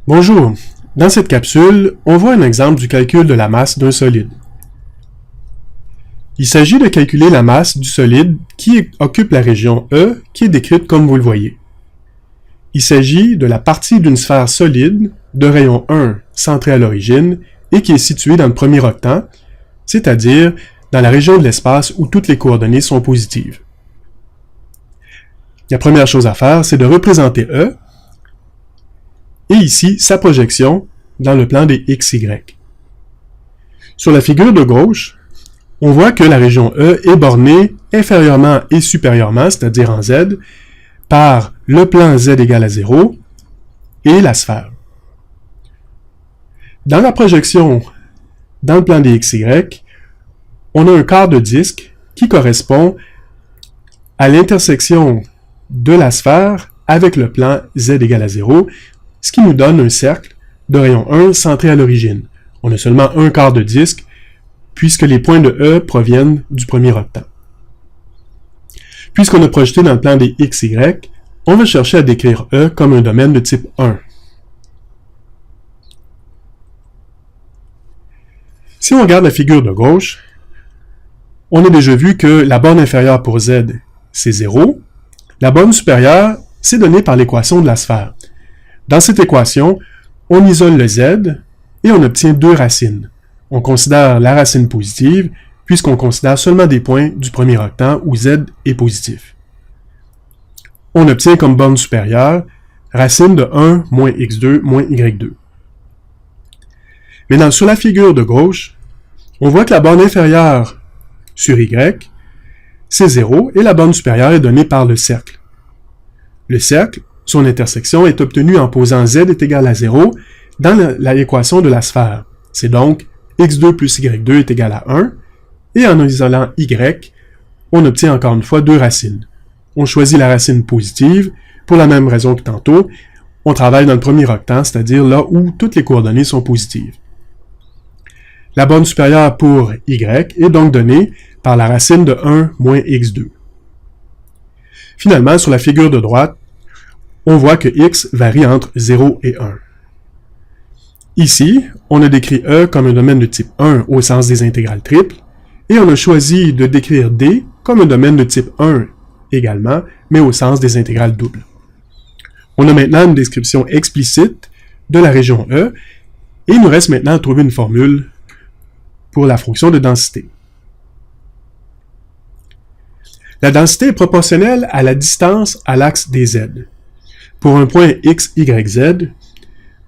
Bonjour, dans cette capsule, on voit un exemple du calcul de la masse d'un solide. Il s'agit de calculer la masse du solide qui occupe la région E qui est décrite comme vous le voyez. Il s'agit de la partie d'une sphère solide de rayon 1 centrée à l'origine et qui est située dans le premier octant, c'est-à-dire dans la région de l'espace où toutes les coordonnées sont positives. La première chose à faire, c'est de représenter E, et ici, sa projection dans le plan des XY. Sur la figure de gauche, on voit que la région E est bornée inférieurement et supérieurement, c'est-à-dire en Z, par le plan Z égale à 0 et la sphère. Dans la projection dans le plan des XY, on a un quart de disque qui correspond à l'intersection de la sphère avec le plan Z égale à 0, ce qui nous donne un cercle de rayon 1 centré à l'origine. On a seulement un quart de disque, puisque les points de E proviennent du premier octant. Puisqu'on a projeté dans le plan des XY, on va chercher à décrire E comme un domaine de type 1. Si on regarde la figure de gauche, on a déjà vu que la borne inférieure pour Z, c'est 0. La borne supérieure, c'est donné par l'équation de la sphère. Dans cette équation, on isole le Z et on obtient deux racines. On considère la racine positive puisqu'on considère seulement des points du premier octant où Z est positif. On obtient comme borne supérieure racine de 1 moins x2 moins y2. Maintenant, sur la figure de gauche, on voit que la borne inférieure sur y, c'est 0 et la borne supérieure est donnée par le cercle. Le cercle, son intersection est obtenue en posant Z est égal à 0 dans l'équation de la sphère. C'est donc x2 plus y2 est égal à 1, et en isolant y, on obtient encore une fois deux racines. On choisit la racine positive, pour la même raison que tantôt, on travaille dans le premier octant, c'est-à-dire là où toutes les coordonnées sont positives. La borne supérieure pour y est donc donnée par la racine de 1 moins x2. Finalement, sur la figure de droite, on voit que x varie entre 0 et 1. Ici, on a décrit E comme un domaine de type 1 au sens des intégrales triples, et on a choisi de décrire D comme un domaine de type 1 également, mais au sens des intégrales doubles. On a maintenant une description explicite de la région E, et il nous reste maintenant à trouver une formule pour la fonction de densité. La densité est proportionnelle à la distance à l'axe des Z. Pour un point x, y, z,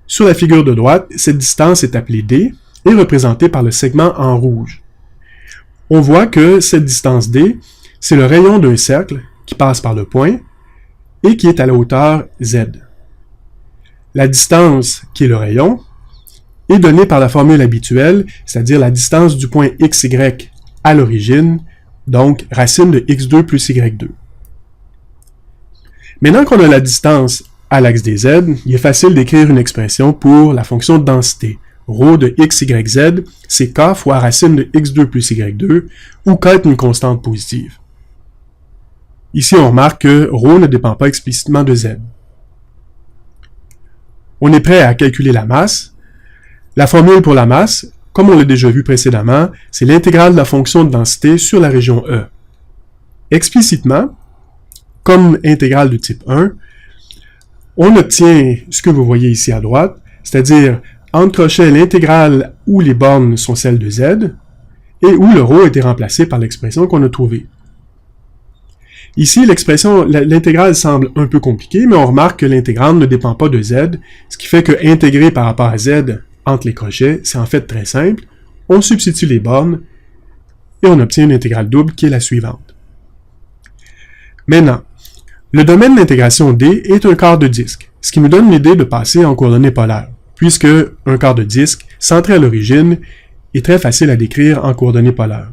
sur la figure de droite, cette distance est appelée d et représentée par le segment en rouge. On voit que cette distance d, c'est le rayon d'un cercle qui passe par le point et qui est à la hauteur z. La distance, qui est le rayon, est donnée par la formule habituelle, c'est-à-dire la distance du point x, y à l'origine, donc racine de x2 plus y2. Maintenant qu'on a la distance à l'axe des z, il est facile d'écrire une expression pour la fonction de densité. Rho de x, y, z, c'est k fois racine de x2 plus y2, où k est une constante positive. Ici, on remarque que rho ne dépend pas explicitement de z. On est prêt à calculer la masse. La formule pour la masse, comme on l'a déjà vu précédemment, c'est l'intégrale de la fonction de densité sur la région E. Explicitement, comme intégrale de type 1, on obtient ce que vous voyez ici à droite, c'est-à-dire entre crochets l'intégrale où les bornes sont celles de z, et où le rho a été remplacé par l'expression qu'on a trouvée. Ici, l'intégrale semble un peu compliquée, mais on remarque que l'intégrale ne dépend pas de z, ce qui fait que intégrer par rapport à z entre les crochets, c'est en fait très simple. On substitue les bornes, et on obtient une intégrale double qui est la suivante. Maintenant, le domaine d'intégration D est un quart de disque, ce qui nous donne l'idée de passer en coordonnées polaires, puisque un quart de disque, centré à l'origine, est très facile à décrire en coordonnées polaires.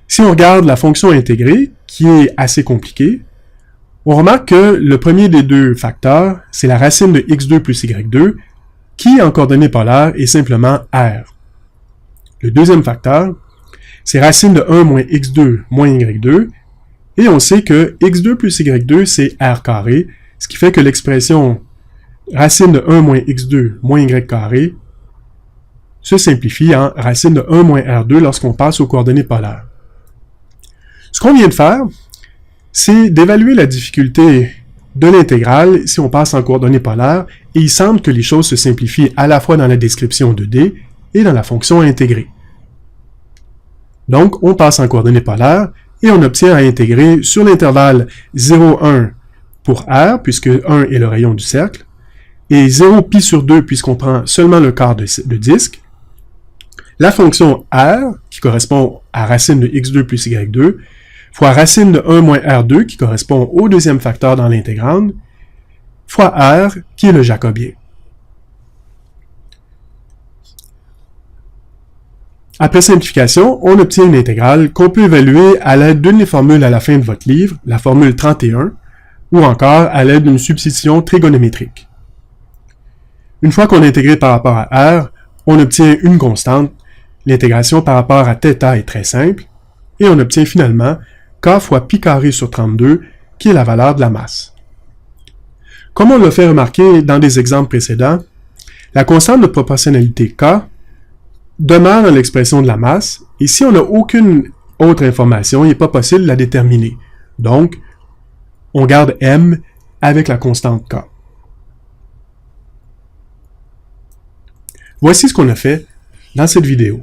Si on regarde la fonction intégrée, qui est assez compliquée, on remarque que le premier des deux facteurs, c'est la racine de x2 plus y2, qui en coordonnées polaires est simplement r. Le deuxième facteur, c'est racine de 1 moins x2 moins y2, et on sait que x2 plus y2, c'est r carré, ce qui fait que l'expression racine de 1 moins x2 moins y carré se simplifie en racine de 1 moins r2 lorsqu'on passe aux coordonnées polaires. Ce qu'on vient de faire, c'est d'évaluer la difficulté de l'intégrale si on passe en coordonnées polaires, et il semble que les choses se simplifient à la fois dans la description de D et dans la fonction intégrée. Donc, on passe en coordonnées polaires, et on obtient à intégrer sur l'intervalle 0, 1 pour R, puisque 1 est le rayon du cercle, et 0 pi sur 2, puisqu'on prend seulement le quart de disque, la fonction R, qui correspond à racine de x2 plus y2, fois racine de 1 moins r2, qui correspond au deuxième facteur dans l'intégrande, fois R, qui est le jacobien. Après simplification, on obtient une intégrale qu'on peut évaluer à l'aide d'une des formules à la fin de votre livre, la formule 31, ou encore à l'aide d'une substitution trigonométrique. Une fois qu'on a intégré par rapport à R, on obtient une constante. L'intégration par rapport à θ est très simple, et on obtient finalement k fois pi carré sur 32, qui est la valeur de la masse. Comme on l'a fait remarquer dans des exemples précédents, la constante de proportionnalité k demeure dans l'expression de la masse, et si on n'a aucune autre information, il n'est pas possible de la déterminer. Donc, on garde m avec la constante k. Voici ce qu'on a fait dans cette vidéo.